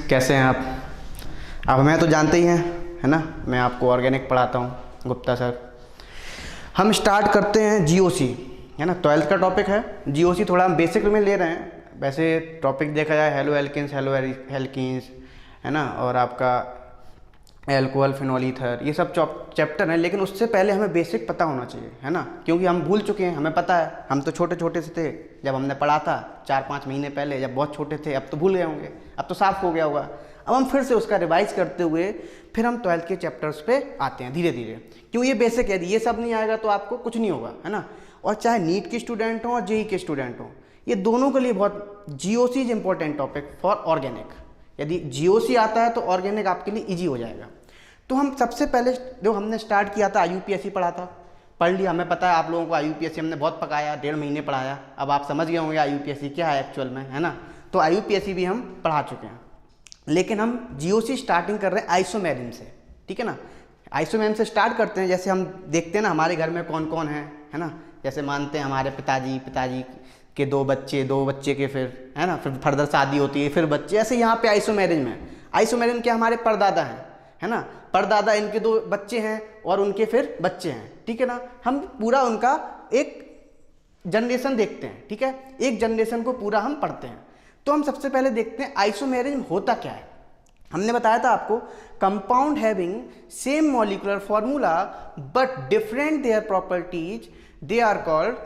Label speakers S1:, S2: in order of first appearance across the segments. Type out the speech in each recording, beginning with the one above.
S1: कैसे हैं आप? अब हमें तो जानते ही हैं, है ना। मैं आपको ऑर्गेनिक पढ़ाता हूँ, गुप्ता सर। हम स्टार्ट करते हैं जीओसी, है ना। 12th का टॉपिक है जीओसी। थोड़ा हम बेसिक में ले रहे हैं। वैसे टॉपिक देखा जाए हेलो एल्किन्स, हेलो एल्किन्स, है ना, और आपका एल्कोहल, फिनॉल, ईथर, ये सब चैप्टर हैं। लेकिन उससे पहले हमें बेसिक पता होना चाहिए, है ना, क्योंकि हम भूल चुके हैं। हमें पता है, हम तो छोटे छोटे से थे जब हमने पढ़ा था 4-5 महीने पहले, जब बहुत छोटे थे। अब तो भूल गए होंगे, अब तो साफ हो गया होगा। अब हम फिर से उसका रिवाइज करते हुए फिर हम 12th के चैप्टर्स पे आते हैं धीरे धीरे, क्यों ये बेसिक है। ये सब नहीं आएगा तो आपको कुछ नहीं होगा, है ना। और चाहे नीट के स्टूडेंट हों और जेई के स्टूडेंट हों, ये दोनों के लिए बहुत GOC is important topic for organic. यदि जीओसी आता है तो ऑर्गेनिक आपके लिए ईजी हो जाएगा। तो हम सबसे पहले जो हमने स्टार्ट किया था IUPAC पढ़ा था, पढ़ लिया। हमें पता है आप लोगों को IUPAC हमने बहुत पकाया, 1.5 महीने पढ़ाया। अब आप समझ गए होंगे IUPAC क्या है एक्चुअल में, है ना। तो IUPAC भी हम पढ़ा चुके हैं। लेकिन हम जीओसी स्टार्टिंग कर रहे हैं आइसोमेरिन से, ठीक है ना। आइसोमेरिन से स्टार्ट करते हैं। जैसे हम देखते हैं ना हमारे घर में कौन कौन है ना। जैसे मानते हैं हमारे पिताजी के 2 बच्चे के फिर, है ना, फिर फर्दर शादी होती है, फिर बच्चे। ऐसे यहाँ पे आइसोमेरिन में, आइसोमेरिन के हमारे परदादा हैं, है ना। परदादा, इनके 2 बच्चे हैं और उनके फिर बच्चे हैं, ठीक है ना। हम पूरा उनका एक जनरेशन देखते हैं, ठीक है। एक जनरेशन को पूरा हम पढ़ते हैं। तो हम सबसे पहले देखते हैं आइसोमेरिन होता क्या है। हमने बताया था आपको, compound having same molecular formula but different their properties, they are called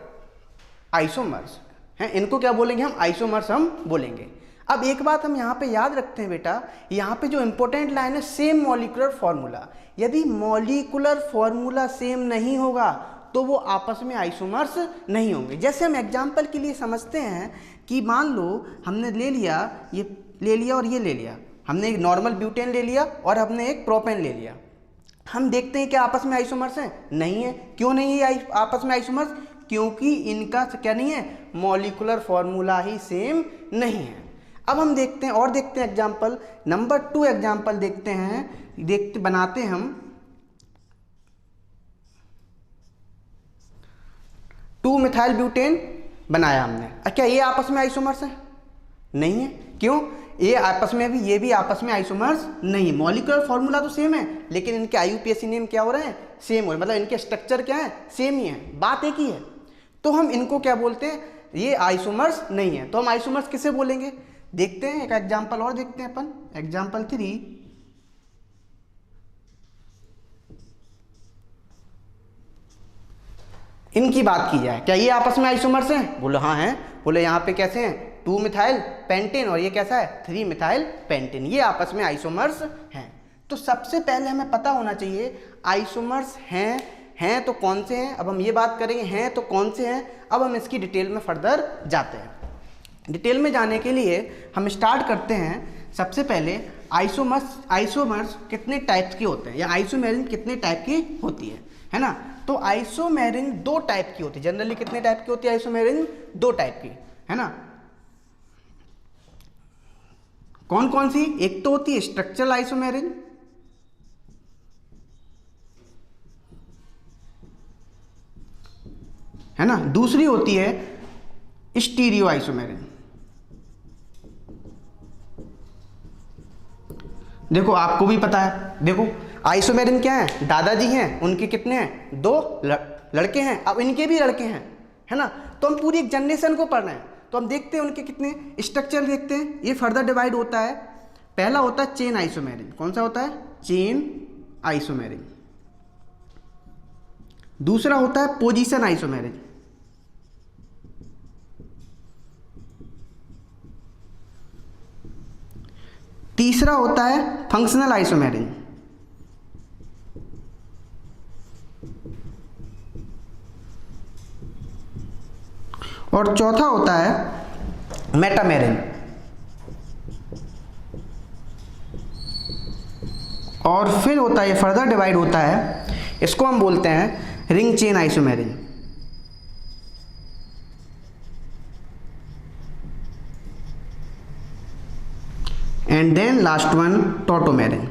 S1: isomers, हैं। इनको क्या बोलेंगे हम? आइसोमर्स हम बोलेंगे। अब एक बात हम यहाँ पे याद रखते हैं बेटा, यहाँ पे जो इंपॉर्टेंट लाइन है सेम मॉलिक्यूलर फॉर्मूला। यदि मॉलिक्यूलर फॉर्मूला सेम नहीं होगा तो वो आपस में आइसोमर्स नहीं होंगे। जैसे हम एग्जांपल के लिए समझते हैं कि मान लो हमने ले लिया, ये ले लिया और ये ले लिया। हमने एक नॉर्मल ब्यूटेन ले लिया और हमने एक प्रोपेन ले लिया। हम देखते हैं कि आपस में आइसोमर्स हैं? नहीं है। क्यों नहीं है आपस में आइसोमर्स? क्योंकि इनका क्या नहीं है, मॉलिक्यूलर फॉर्मूला ही सेम नहीं है। अब हम देखते हैं और देखते हैं एग्जाम्पल नंबर 2। एग्जाम्पल देखते हैं, बनाते हैं हम 2-मिथाइल ब्यूटेन बनाया हमने। क्या ये आपस में आइसोमर्स हैं? नहीं है। क्यों? ये आपस में भी, ये भी आपस में आइसोमर्स नहीं। मॉलिक्यूलर फॉर्मूला तो सेम है, लेकिन इनके IUPAC नेम क्या हो रहे हैं? सेम हो रहे हैं। मतलब इनके स्ट्रक्चर क्या है? सेम ही है, बात एक ही है। तो हम इनको क्या बोलते हैं? ये आइसोमर्स नहीं है। तो हम आइसोमर्स किसे बोलेंगे? देखते हैं एक एग्जाम्पल और देखते हैं अपन। एग्जाम्पल 3, इनकी बात की जाए। क्या ये आपस में आइसोमर्स हैं? बोले हाँ हैं। बोले यहाँ पे कैसे हैं? 2-मिथाइल पेंटेन और ये कैसा है? 3-मिथाइल पेंटेन। ये आपस में आइसोमर्स हैं। तो सबसे पहले हमें पता होना चाहिए आइसोमर्स हैं तो कौन से हैं। अब हम ये बात करेंगे हैं तो कौन से हैं। अब हम इसकी डिटेल में फर्दर जाते हैं। डिटेल में जाने के लिए हम स्टार्ट करते हैं सबसे पहले आइसोमर्स कितने टाइप्स के होते हैं, या आइसोमेरिन कितने टाइप की होती है ना। तो आइसोमेरिन 2 टाइप की होती है। जनरली कितने टाइप की होती है आइसोमेरिन? 2 टाइप की, है ना। कौन कौन सी? एक तो होती है स्ट्रक्चरल आइसोमेरिन, है ना। दूसरी होती है स्टीरियो आइसोमेरिन। देखो आपको भी पता है, देखो आइसोमेरिन क्या है? दादाजी हैं, उनके कितने हैं? 2 लड़के हैं। अब इनके भी लड़के हैं, है ना। तो हम पूरी एक जनरेशन को पढ़ रहे हैं। तो हम देखते हैं उनके कितने स्ट्रक्चर देखते हैं। ये फर्दर डिवाइड होता है। पहला होता है चेन आइसोमेरिन। कौन सा होता है? चेन आइसोमेरिन। दूसरा होता है पोजीशन आइसोमेरिन। तीसरा होता है फंक्शनल आइसोमेरिन। और चौथा होता है मेटामेरिन। और फिर होता है, ये फर्दर डिवाइड होता है, इसको हम बोलते हैं ring chain isomerism. And then last one tautomerism.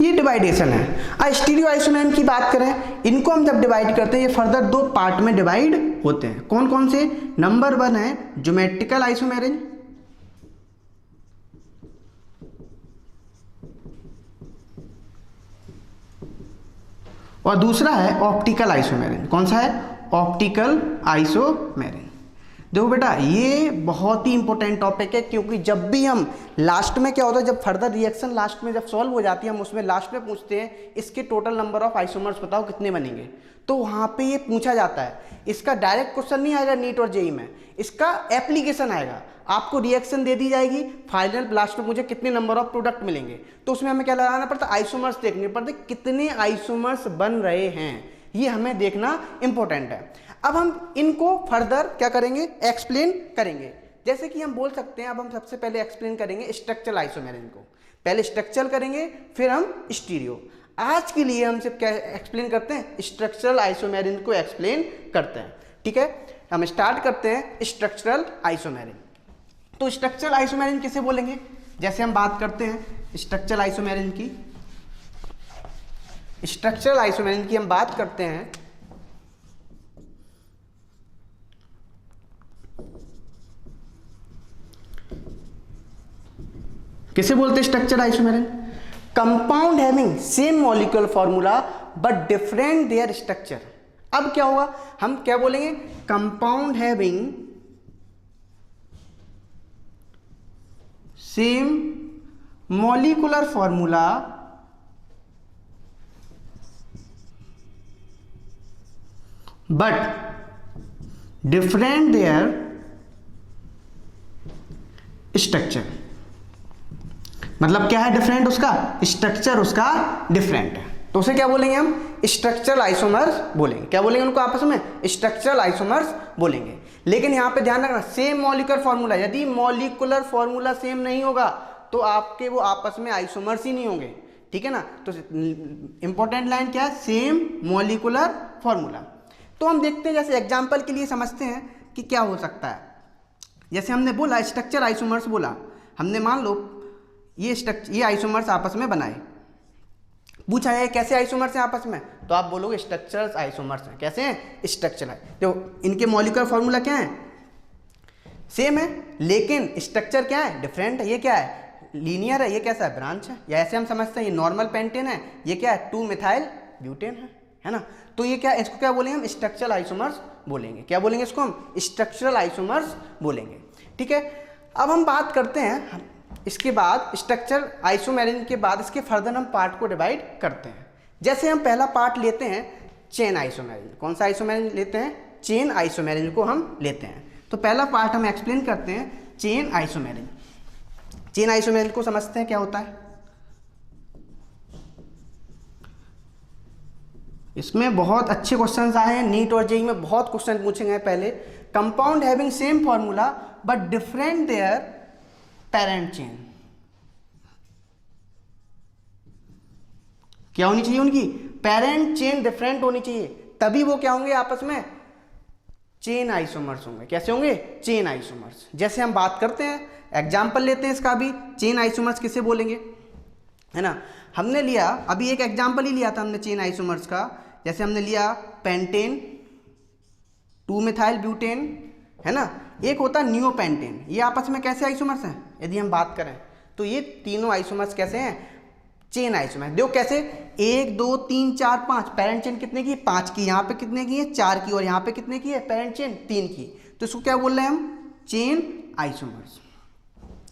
S1: ये डिवाइडेशन है। स्टीरियो आइसोमेरिज्म की बात करें, इनको हम जब डिवाइड करते हैं ये फर्दर दो पार्ट में डिवाइड होते हैं। कौन कौन से? नंबर 1 है ज्योमेट्रिकल आइसोमेरिज्म, और दूसरा है ऑप्टिकल आइसोमेरिज्म। कौन सा है? Optical isomerism. देखो बेटा ये बहुत ही इंपॉर्टेंट टॉपिक है, क्योंकि जब भी हम लास्ट में क्या होता है, जब फर्दर रिएक्शन लास्ट में जब सॉल्व हो जाती है, हम उसमें लास्ट में पूछते हैं इसके टोटल नंबर ऑफ आइसोमर्स बताओ कितने बनेंगे, तो वहाँ पे ये पूछा जाता है। इसका डायरेक्ट क्वेश्चन नहीं आएगा नीट और जेईई में, इसका एप्लीकेशन आएगा। आपको रिएक्शन दे दी जाएगी, फाइनल लास्ट में मुझे कितने नंबर ऑफ प्रोडक्ट मिलेंगे, तो उसमें हमें क्या लगाना पड़ता है? आइसोमर्स देखने पड़ते, कितने आइसोमर्स बन रहे हैं, ये हमें देखना इंपॉर्टेंट है। अब हम इनको फर्दर क्या करेंगे? एक्सप्लेन करेंगे। जैसे कि हम बोल सकते हैं, अब हम सबसे पहले एक्सप्लेन करेंगे स्ट्रक्चरल आइसोमेरिज्म को। पहले स्ट्रक्चरल करेंगे, फिर हम स्टीरियो। आज के लिए हम सिर्फ क्या एक्सप्लेन करते हैं? स्ट्रक्चरल आइसोमेरिज्म को एक्सप्लेन करते हैं। ठीक है, हम स्टार्ट करते हैं स्ट्रक्चरल आइसोमेरिज्म। तो स्ट्रक्चरल आइसोमेरिज्म किसे बोलेंगे? जैसे हम बात करते हैं स्ट्रक्चरल आइसोमेरिज्म की, स्ट्रक्चरल आइसोमेरिज्म की हम बात करते हैं, किसे बोलते हैं structural isomerism? Compound having same molecular formula but different there structure. अब क्या होगा? हम क्या बोलेंगे? Compound having same molecular formula but different there structure. मतलब क्या है डिफरेंट? उसका स्ट्रक्चर उसका डिफरेंट है, तो उसे क्या बोलेंगे हम? स्ट्रक्चरल आइसोमर्स बोलेंगे। क्या बोलेंगे उनको आपस में? स्ट्रक्चरल आइसोमर्स बोलेंगे। लेकिन यहां पे ध्यान रखना, सेम मॉलिक्यूलर फॉर्मूला, यदि मॉलिक्यूलर फॉर्मूला सेम नहीं होगा तो आपके वो आपस में आइसोमर्स ही नहीं होंगे। ठीक है ना, तो इंपॉर्टेंट लाइन क्या है? Same molecular formula. तो हम देखते हैं, जैसे एग्जाम्पल के लिए समझते हैं कि क्या हो सकता है। जैसे हमने बोला स्ट्रक्चर आइसोमर्स बोला, हमने मान लो ये आइसोमर्स आपस में बनाए, पूछा है कैसे आइसोमर्स हैं आपस में, तो आप बोलोगे स्ट्रक्चरल आइसोमर्स हैं। कैसे हैं? स्ट्रक्चरल। तो इनके मॉलिक्यूलर फॉर्मूला क्या है? सेम है, लेकिन स्ट्रक्चर क्या है? डिफरेंट है। ये क्या है? लीनियर है, ये कैसा है? ब्रांच है। या ऐसे हम समझते हैं ये नॉर्मल पेंटेन है, ये क्या है? 2 मिथाइल ब्यूटेन है ना। तो ये क्या, इसको क्या बोलेंगे हम? स्ट्रक्चरल आइसोमर्स बोलेंगे। क्या बोलेंगे इसको हम? स्ट्रक्चरल आइसोमर्स बोलेंगे। ठीक है, अब हम बात करते हैं इसके बाद स्ट्रक्चर आइसोमेरिज्म के बाद इसके फर्दर हम पार्ट को डिवाइड करते हैं। जैसे हम पहला पार्ट लेते हैं चेन आइसोमेरिज्म। कौन सा आइसोमेरिज्म लेते हैं? चेन आइसोमेरिज्म को हम लेते हैं। तो पहला पार्ट हम एक्सप्लेन करते हैं चेन आइसोमेरिज्म। चेन आइसोमेरिज्म को समझते हैं क्या होता है। इसमें बहुत अच्छे क्वेश्चंस आए हैं, नीट और जेईई में बहुत क्वेश्चन पूछे गए। पहले, compound having same formula but different there parent chain. क्या होनी चाहिए उनकी? पेरेंट चेन डिफरेंट होनी चाहिए, तभी वो क्या होंगे आपस में? चेन आइसोमर्स होंगे। कैसे होंगे? Chain isomers. जैसे हम बात करते हैं, एग्जाम्पल लेते हैं इसका भी, चेन आइसोमर्स किसे बोलेंगे, है ना। हमने लिया अभी एक एग्जाम्पल ही लिया था हमने चेन आइसोमर्स का। जैसे हमने लिया पेंटेन, 2 मिथाइल ब्यूटेन, है ना। एक होता है नियोपेंटेन। ये आपस में कैसे आइसोमर्स हैं? यदि हम बात करें तो ये तीनों आइसोमर्स कैसे हैं? Chain isomers. देखो कैसे, 1 2 3 4 5 पेरेंट चेन कितने की? 5 की। यहाँ पे कितने की है? 4 की। और यहाँ पे कितने की है पेरेंट चेन? 3 की। तो इसको क्या बोल रहे हैं हम? चेन आइसोमर्स,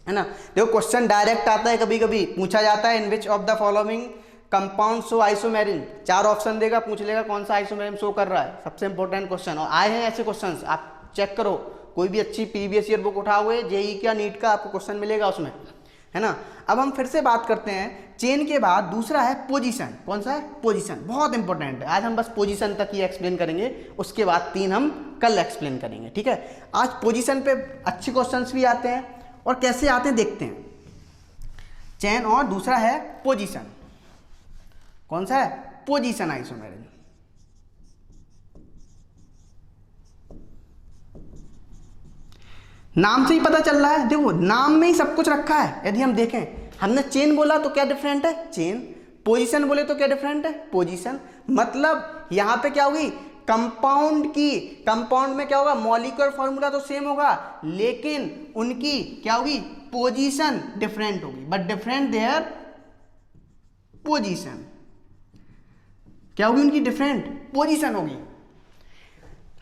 S1: है ना। देखो क्वेश्चन डायरेक्ट आता है, कभी कभी पूछा जाता है in which of the following compound show isomerism. 4 option देगा, पूछ लेगा कौन सा आइसोमेरिज्म शो कर रहा है। सबसे इंपॉर्टेंट क्वेश्चन, और आए हैं ऐसे क्वेश्चंस, आप चेक करो, कोई भी अच्छी प्रीवियस ईयर बुक उठाओगे, जेईई का, नीट का, आपको क्वेश्चन मिलेगा उसमें, है ना। अब हम फिर से बात करते हैं चेन के बाद दूसरा है पोजीशन। कौन सा है? पोजीशन। बहुत इंपॉर्टेंट है। आज हम बस पोजीशन तक ही एक्सप्लेन करेंगे, उसके बाद 3 हम कल एक्सप्लेन करेंगे। ठीक है, आज पोजीशन पे अच्छे क्वेश्चंस भी आते हैं, और कैसे आते हैं देखते हैं। चेन और दूसरा है पोजीशन। कौन सा है? Position isomerism. नाम से ही पता चल रहा है, देखो नाम में ही सब कुछ रखा है। यदि हम देखें, हमने चेन बोला तो क्या डिफरेंट है? चेन। पोजीशन बोले तो क्या डिफरेंट है, पोजीशन, मतलब यहां पे क्या होगी, कंपाउंड की, कंपाउंड में क्या होगा, मॉलिक्यूलर फॉर्मूला तो सेम होगा लेकिन उनकी क्या होगी, पोजीशन डिफरेंट होगी, बट डिफरेंट देयर पोजीशन, क्या होगी उनकी डिफरेंट पोजीशन होगी।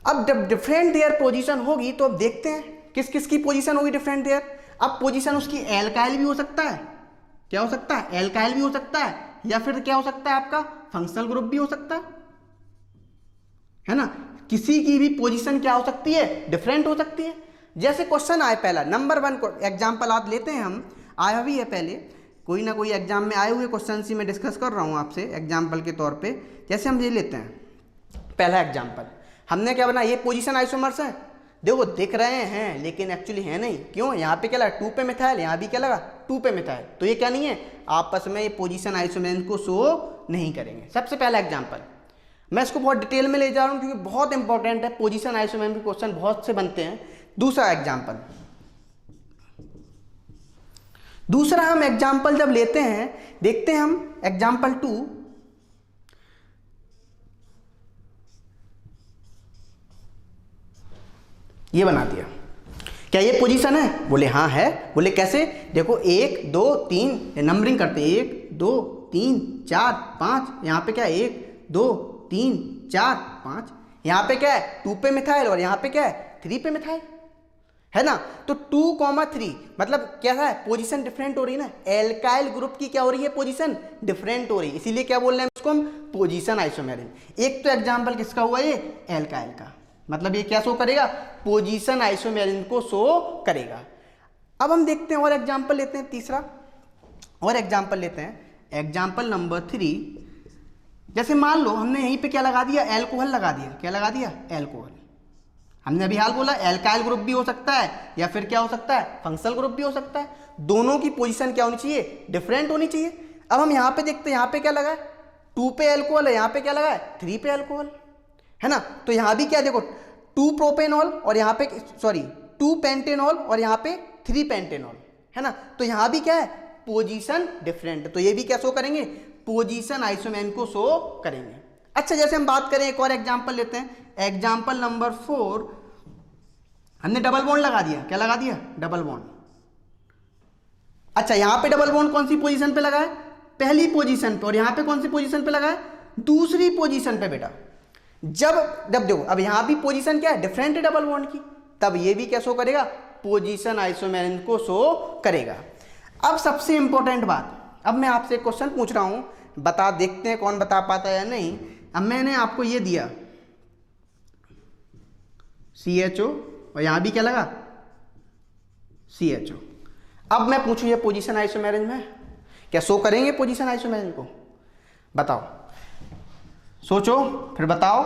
S1: अब जब डिफरेंट देयर पोजीशन होगी तो अब देखते हैं किस किस की पोजीशन होगी डिफरेंट देयर। अब पोजीशन उसकी एल्काइल भी हो सकता है, क्या हो सकता है, एल्काइल भी हो सकता है, या फिर क्या हो सकता है आपका फंक्शनल ग्रुप भी हो सकता है ना, किसी की भी पोजीशन क्या हो सकती है, डिफरेंट हो सकती है। जैसे क्वेश्चन आए पहला नंबर 1 को एग्जाम्पल आज लेते हैं हम, आया भी है पहले कोई ना कोई एग्जाम में आए हुए क्वेश्चन ही मैं डिस्कस कर रहा हूं आपसे एग्जाम्पल के तौर पे। जैसे हम ये लेते हैं पहला एग्जाम्पल, हमने क्या बना, ये पोजीशन आइसोमर्स है, देखो दिख रहे हैं लेकिन एक्चुअली है नहीं, क्यों, यहाँ पे क्या लगा 2 पे मिथाइल, यहाँ भी क्या लगा 2 पे मिथाइल, तो ये क्या नहीं है, आपस में ये पोजीशन आइसोमर्स को शो नहीं करेंगे। सबसे पहला एग्जाम्पल, मैं इसको बहुत डिटेल में ले जा रहा हूँ क्योंकि बहुत इंपॉर्टेंट है, पोजीशन आइसोमर्स के क्वेश्चन बहुत से बनते हैं। दूसरा एग्जाम्पल, दूसरा हम एग्जाम्पल जब लेते हैं, देखते हैं हम एग्जाम्पल 2, ये बना दिया, क्या ये पोजीशन है, बोले हाँ है, बोले कैसे, देखो 1 2 3 नंबरिंग करते हैं, 1 2 3 4 5, यहाँ पे क्या है 1 2 3 4 5, यहाँ पे क्या है 2 पे मिथाइल और यहाँ पे क्या है 3 पे मिथाइल, है ना। तो 2,3 मतलब क्या है, पोजीशन डिफरेंट हो रही है ना, एल्काइल ग्रुप की क्या हो रही है, पोजीशन डिफरेंट हो रही है, इसीलिए क्या बोल रहे हैं इसको हम, पोजीशन आइसोमेरिज्म। एक तो एग्जांपल किसका हुआ, ये एल्काइल का, मतलब ये क्या शो करेगा, पोजीशन आइसोमेरिज्म को शो करेगा। अब हम देखते हैं और एग्जांपल लेते हैं, तीसरा और एग्जांपल लेते हैं, एग्जांपल नंबर 3। जैसे मान लो हमने यहीं पे क्या लगा दिया, एल्कोहल लगा दिया, क्या लगा दिया, एल्कोहल। हमने अभी हाल बोला एल्काइल ग्रुप भी हो सकता है या फिर क्या हो सकता है, फंक्शनल ग्रुप भी हो सकता है, दोनों की पोजीशन क्या होनी चाहिए, डिफरेंट होनी चाहिए। अब हम यहाँ पे देखते हैं, यहाँ पे क्या लगा है, 2 पे एल्कोहल है, यहाँ पे क्या लगा है 3 पे एल्कोहल, है ना। तो यहाँ भी क्या देखो 2 प्रोपेनॉल और यहाँ पे सॉरी 2 पेंटेनॉल और यहाँ पे 3 पेंटेनॉल, है ना। तो यहाँ भी क्या है, पोजीशन डिफरेंट, तो ये भी क्या शो करेंगे, पोजीशन आइसोमेरिज्म को शो करेंगे। अच्छा, जैसे हम बात करें एक और एग्जांपल लेते हैं, एग्जांपल नंबर 4, हमने डबल बॉन्ड लगा दिया, क्या लगा दिया, डबल बॉन्ड। अच्छा, यहां पे डबल बॉन्ड कौन सी पोजीशन पे लगा है, पहली पोजीशन पे, और यहां पे कौन सी पोजीशन पे लगा है, दूसरी पोजीशन पे बेटा। जब देखो अब यहां भी पोजीशन क्या है, डिफरेंट है डबल बॉन्ड की, तब ये भी क्या शो करेगा, पोजीशन आइसोमेरिज्म को शो करेगा। अब सबसे इंपॉर्टेंट बात, अब मैं आपसे क्वेश्चन पूछ रहा हूं, बता देखते हैं कौन बता पाता है या नहीं। अब मैंने आपको ये दिया CHO और यहां भी क्या लगा CHO। अब मैं पूछूं ये पोजीशन आइसोमेरिज्म है, क्या शो करेंगे पोजीशन आइसोमेरिज्म को, बताओ, सोचो फिर बताओ,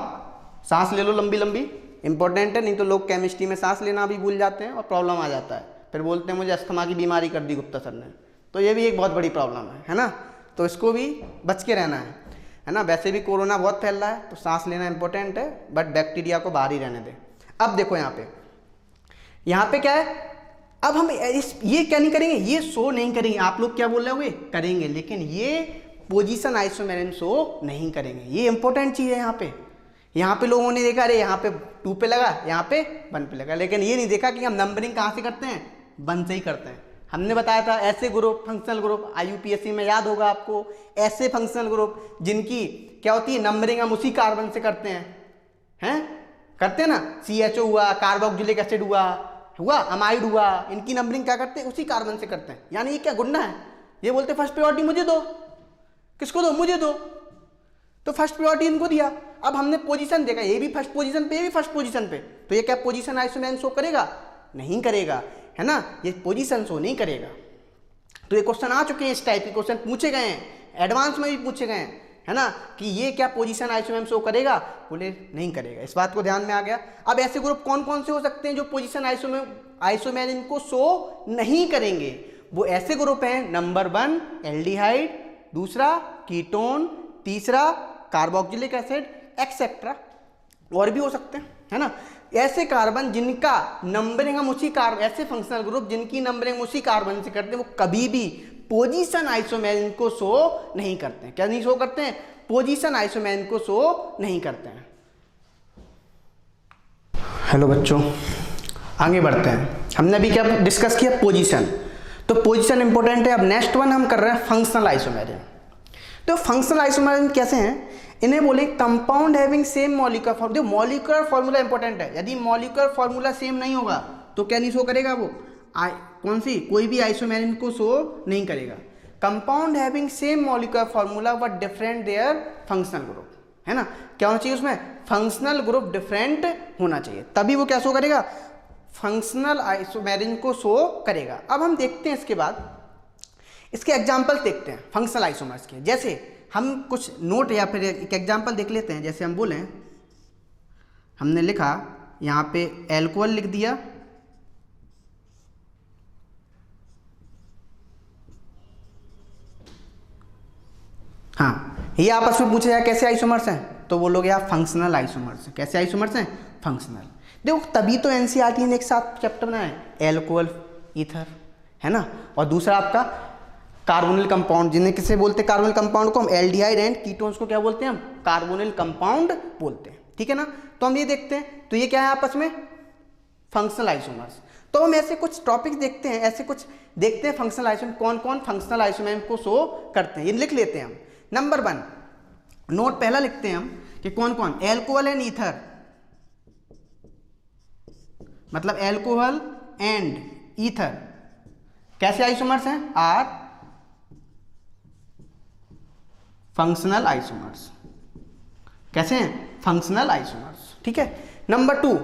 S1: सांस ले लो लंबी लंबी, इंपॉर्टेंट है, नहीं तो लोग केमिस्ट्री में सांस लेना भी भूल जाते हैं और प्रॉब्लम आ जाता है, फिर बोलते हैं मुझे अस्थमा की बीमारी कर दी गुप्ता सर ने, तो ये भी एक बहुत बड़ी प्रॉब्लम है ना। तो इसको भी बच के रहना है ना। वैसे भी कोरोना बहुत फैल रहा है तो सांस लेना इंपॉर्टेंट है, बट बैक्टीरिया को बाहर ही रहने दें। अब देखो यहाँ पे क्या है, अब हम ये क्या नहीं करेंगे, ये शो नहीं करेंगे, आप लोग क्या बोल रहे होंगे, करेंगे, लेकिन ये पोजीशन आइसोमेरिज्म शो नहीं करेंगे, ये इंपॉर्टेंट चीज है। यहाँ पे लोगों ने देखा अरे यहाँ पे 2 पे लगा, यहाँ पे 1 पे लगा, लेकिन ये नहीं देखा कि हम नंबरिंग कहाँ से करते हैं, 1 से ही करते हैं। हमने बताया था ऐसे ग्रुप, फंक्शनल ग्रुप, IUPAC में याद होगा आपको, ऐसे फंक्शनल ग्रुप जिनकी क्या होती है, नंबरिंग हम उसी कार्बन से करते हैं करते हैं ना, CHO हुआ, कार्बोक्सिलिक एसिड हुआ अमाइड हुआ, इनकी नंबरिंग क्या करते हैं, उसी कार्बन से करते हैं। यानी ये क्या गुंडा है, ये बोलते फर्स्ट प्रायोरिटी मुझे दो, किसको दो, मुझे दो, तो फर्स्ट प्रायोरिटी इनको दिया। अब हमने पोजीशन देखा, ये भी फर्स्ट पोजीशन पे, ये भी फर्स्ट पोजीशन पे, तो ये क्या पोजीशन आइसोमेरिज्म शो करेगा, नहीं करेगा, है ना, ये पोजीशन शो नहीं करेगा। तो ये क्वेश्चन आ चुके हैं, इस टाइप के क्वेश्चन पूछे गए हैं, एडवांस में भी पूछे गए हैं, है ना, कि ये क्या पोजीशन आइसोमेरिज्म शो करेगा, बोले नहीं करेगा, इस बात को ध्यान में आ गया। अब ऐसे ग्रुप कौन कौन से हो सकते हैं जो पोजीशन आइसोमेरिज्म को शो नहीं करेंगे, वो ऐसे ग्रुप हैं, नंबर 1 एल्डिहाइड, दूसरा कीटोन, तीसरा कार्बोक्सिलिक एसिड एक्सेट्रा, और भी हो सकते हैं, है ना। ऐसे कार्बन जिनका नंबरिंग हम उसी कार्बन, ऐसे फंक्शनल ग्रुप जिनकी नंबरिंग उसी कार्बन से करते हैं, वो कभी भी पोजीशन आइसोमेरिन को शो नहीं करते हैं। क्या नहीं शो करते हैं? पोजीशन आइसोमेरिन को शो नहीं करते हैं। हेलो बच्चों, आगे बढ़ते हैं। हमने अभी क्या डिस्कस किया? पोजीशन। तो पोजीशन इंपॉर्टेंट है। अब नेक्स्ट वन हम कर रहे हैं फंक्शनल आइसोमेरिन। तो फंक्शनल आइसोमेरिन कैसे हैं? इन्हें बोले compound having same molecular formula. जो मॉलिक्यूलर फॉर्मूला इंपॉर्टेंट है, यदि मॉलिक्यूलर फॉर्मूला सेम नहीं होगा तो क्या नहीं शो करेगा? वो कौन सी? कोई भी आइसोमेरिन को शो नहीं करेगा। Compound having same molecular formula but different their functional group, है ना? क्या होना चाहिए उसमें? फंक्शनल ग्रुप डिफरेंट होना चाहिए, तभी वो क्या शो करेगा? फंक्शनल आइसोमेरिन को शो करेगा। अब हम देखते हैं इसके बाद इसके एग्जाम्पल देखते हैं फंक्शनल आइसोमर्स के। जैसे हम कुछ नोट या फिर एक एग्जाम्पल देख लेते हैं। जैसे हम बोलें, हमने लिखा यहाँ पे एल्कोहल लिख दिया, हाँ, ये आपस में पूछा जाए कैसे आइसोमर्स हैं, तो बोलोगे आप फंक्शनल आइसोमर्स हैं। कैसे आइसोमर्स हैं? फंक्शनल। देखो तभी तो एनसीईआरटी ने एक साथ चैप्टर बनाया है, एल्कोहल ईथर, है ना? और दूसरा आपका कार्बोनिल कंपाउंड, जिन्हें किसे बोलते हैं? कार्बोनिल कंपाउंड को हम एल्डिहाइड एंड कीटोन्स को क्या बोलते हैं? हम कार्बोनिल कंपाउंड बोलते हैं, ठीक है ना? तो हम ये देखते हैं, तो ये क्या है आपस में? Functional isomers. तो हम ऐसे कुछ टॉपिक देखते हैं, ऐसे कुछ देखते हैं फंक्शनल आइसोमर, कौन कौन फंक्शनल आइसोमर को शो करते हैं, ये लिख लेते हैं हम। नंबर 1 नोट पहला लिखते हैं हम कि कौन कौन? एल्कोहल एंड ईथर, मतलब एल्कोहल एंड ईथर कैसे आइसोमर्स हैं? Are functional isomers. कैसे हैं? फंक्शनल आइसोमर्स, ठीक है। नंबर 2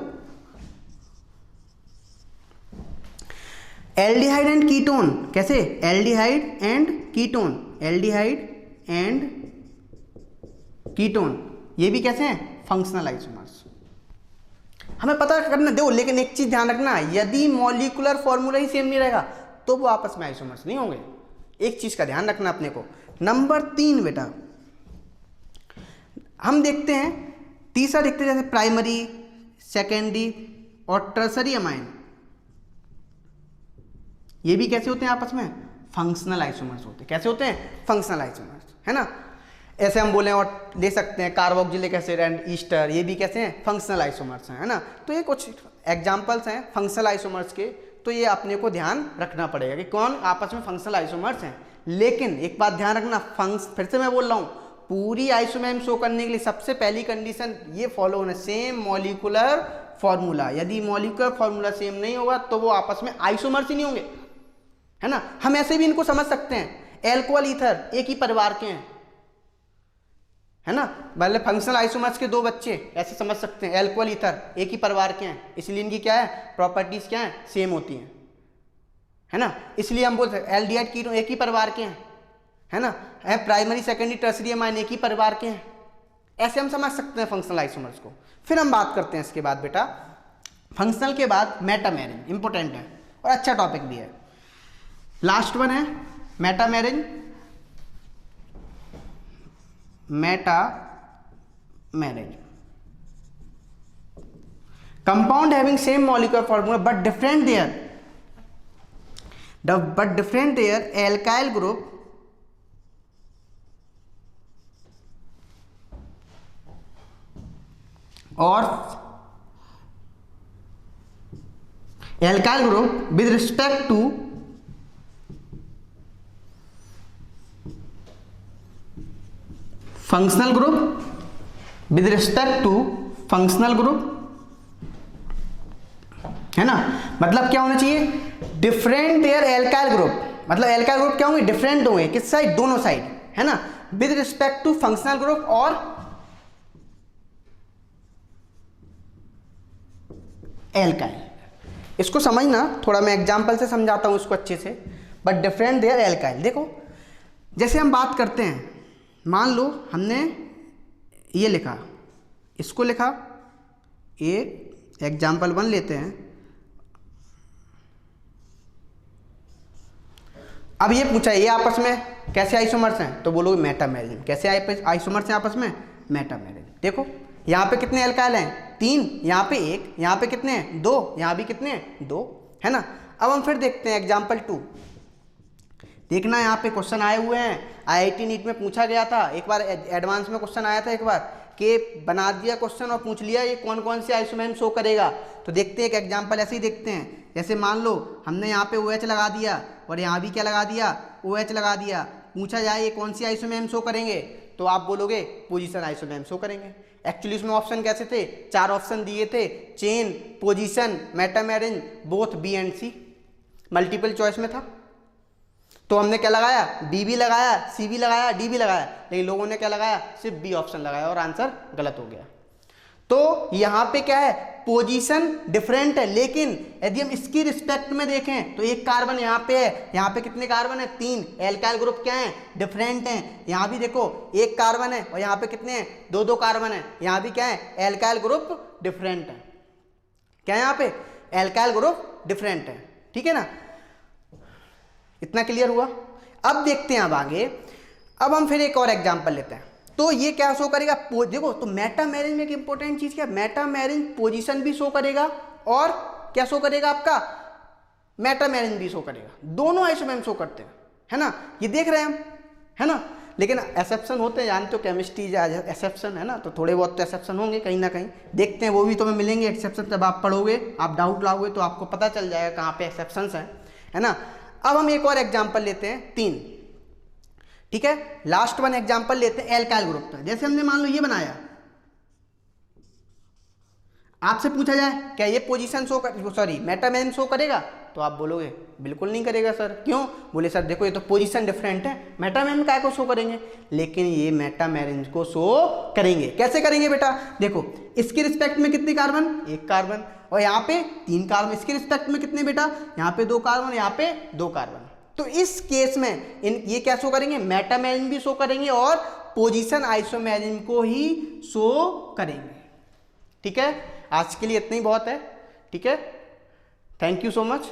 S1: एल्डिहाइड एंड कीटोन, कैसे? Aldehyde and ketone, aldehyde and ketone, ये भी कैसे हैं? Functional isomers. हमें पता करना दो, लेकिन एक चीज ध्यान रखना, यदि मॉलिक्यूलर फॉर्मूला ही सेम नहीं रहेगा तो वो आपस में आइसोमर्स नहीं होंगे। एक चीज का ध्यान रखना अपने को। नंबर 3 बेटा हम देखते हैं, तीसरा देखते हैं, जैसे प्राइमरी, सेकेंडरी और टर्सरी अमाइन, ये भी कैसे होते हैं आपस में? फंक्शनल आइसोमर्स होते हैं। कैसे होते हैं? फंक्शनल आइसोमर्स, है ना? ऐसे हम बोले और ले सकते हैं कार्बोक्सिलिक एसिड एंड ईस्टर, ये भी कैसे हैं? फंक्शनल आइसोमर्स हैं, है ना? तो ये कुछ एग्जांपल्स हैं फंक्शनल आइसोमर्स के, तो ये अपने को ध्यान रखना पड़ेगा कि कौन आपस में फंक्शनल आइसोमर्स हैं। लेकिन एक बात ध्यान रखना, फिर से मैं बोल रहा हूँ, पूरी आइसोमेर शो करने के लिए सबसे पहली कंडीशन ये फॉलो होना, सेम मॉलिक्यूलर फॉर्मूला। यदि मॉलिक्यूलर फॉर्मूला सेम नहीं होगा तो वो आपस में आइसोमर्स ही नहीं होंगे, है ना? हम ऐसे भी इनको समझ सकते हैं, एल्कोहल ईथर एक ही परिवार के हैं, है ना? मतलब फंक्शनल आइसोमर्स के 2 बच्चे, ऐसे समझ सकते हैं। एल्कोहल ईथर एक ही परिवार के हैं, इसलिए इनकी क्या है? प्रॉपर्टीज क्या है? सेम होती हैं, है ना? इसलिए हम बोलते हैं एल्डिहाइड कीटोन एक ही परिवार के हैं, है ना? प्राइमरी, सेकेंडरी, टर्सरी अमाइन एक ही परिवार के हैं। ऐसे हम समझ सकते हैं फंक्शनल आइसोमर्स को। फिर हम बात करते हैं इसके बाद बेटा, फंक्शनल के बाद मेटामेरिन, इंपॉर्टेंट है और अच्छा टॉपिक भी है। लास्ट वन है metamerism. Metamerism compound having same molecular formula but different their alkyl group और alkyl group with respect to functional group, with respect to functional group, है ना? मतलब क्या होना चाहिए? डिफरेंट देयर एल्काइल ग्रुप, मतलब एल्काइल ग्रुप क्या होंगे? डिफरेंट होंगे, किस साइड? दोनों साइड, है ना? With respect to functional group और एल्काइल। इसको समझना थोड़ा, मैं एग्जांपल से समझाता हूं इसको अच्छे से। बट डिफरेंट देयर एल्काइल, देखो जैसे हम बात करते हैं, मान लो हमने ये लिखा, इसको लिखा, ये एग्जाम्पल 1 लेते हैं। अब ये पूछा ये आपस में कैसे आइसोमर्स हैं, तो बोलोगे मेटामेरिन। कैसे आइसोमर्स हैं आपस में? मेटामेरिन। देखो यहाँ पे कितने एल्काइल हैं? 3, यहाँ पे 1, यहाँ पे कितने हैं? 2, यहाँ भी कितने हैं? 2, है ना? अब हम फिर देखते हैं एग्जाम्पल 2। देखना यहाँ पे क्वेश्चन आए हुए हैं, IIT नीट में पूछा गया था एक बार, एडवांस में क्वेश्चन आया था एक बार कि बना दिया क्वेश्चन और पूछ लिया ये कौन कौन से आइसोमेम शो करेगा। तो देखते हैं एक एग्जांपल ऐसे ही देखते हैं। जैसे मान लो हमने यहाँ पे OH लगा दिया और यहाँ भी क्या लगा दिया, OH लगा दिया। पूछा जाए ये कौन सी आइसोमेम शो करेंगे, तो आप बोलोगे पोजीशन आइसोमेम शो करेंगे। एक्चुअली इसमें ऑप्शन कैसे थे, 4 ऑप्शन दिए थे, chain, position, metamerism, both B and C, multiple choice में था। तो हमने क्या लगाया, बी भी लगाया, सी भी लगाया, डी भी लगाया, लेकिन लोगों ने क्या लगाया, सिर्फ बी ऑप्शन लगाया और आंसर गलत हो गया। तो यहाँ पे क्या है, पोजीशन डिफरेंट है, लेकिन यदि हम इसकी रिस्पेक्ट में देखें तो एक कार्बन यहाँ पे है, यहाँ पे कितने कार्बन है, 3, एल्काइल ग्रुप क्या है, डिफरेंट हैं। यहाँ भी देखो एक कार्बन है और यहाँ पे कितने हैं, 2 कार्बन है, यहाँ भी क्या है, एल्काइल ग्रुप डिफरेंट है। क्या है यहाँ पे, एल्काइल ग्रुप डिफरेंट है, ठीक है ना। इतना क्लियर हुआ। अब देखते हैं अब आगे, अब हम फिर एक और एग्जांपल लेते हैं। तो ये क्या शो करेगा, देखो तो मेटामेरिन में एक इंपॉर्टेंट चीज क्या है, मेटामेरिन पोजीशन भी शो करेगा और क्या शो करेगा आपका, मेटामेरिन भी शो करेगा, दोनों आइसोमेम शो करते हैं, है ना, ये देख रहे हैं हम, है ना। लेकिन एक्सेप्शन होते हैं, जानते हो केमिस्ट्री एक्सेप्शन है ना, तो थोड़े बहुत तो एक्सेप्शन होंगे कहीं ना कहीं, देखते हैं वो भी तुम्हें मिलेंगे एक्सेप्शन। जब आप पढ़ोगे, आप डाउट लाओगे तो आपको पता चल जाएगा कहाँ पे एक्सेप्शंस हैं, है ना। अब हम एक और एग्जांपल लेते हैं 3, ठीक है, लास्ट वन एग्जांपल लेते हैं एल्काइल ग्रुप का। जैसे हमने मान लो ये बनाया, आपसे पूछा जाए क्या ये पोजीशन शो कर, सॉरी मेटामेरिन शो करेगा, तो आप बोलोगे बिल्कुल नहीं करेगा सर। क्यों, बोले सर देखो ये तो पोजीशन डिफरेंट है, मेटामेरिन काय को शो करेंगे, लेकिन ये मेटामेरिन को शो करेंगे। कैसे करेंगे बेटा, देखो इसके रिस्पेक्ट में कितने कार्बन, 1 कार्बन, और यहाँ पे 3 कार्बन, इसके रिस्पेक्ट में कितने बेटा, यहाँ पे 2 कार्बन, यहाँ पे 2 कार्बन। तो इस केस में ये क्या शो करेंगे, मेटामेरिन भी शो करेंगे और पोजीशन आइसोमेरिन को ही शो करेंगे। ठीक है, आज के लिए इतना ही बहुत है। ठीक है, थैंक यू सो मच।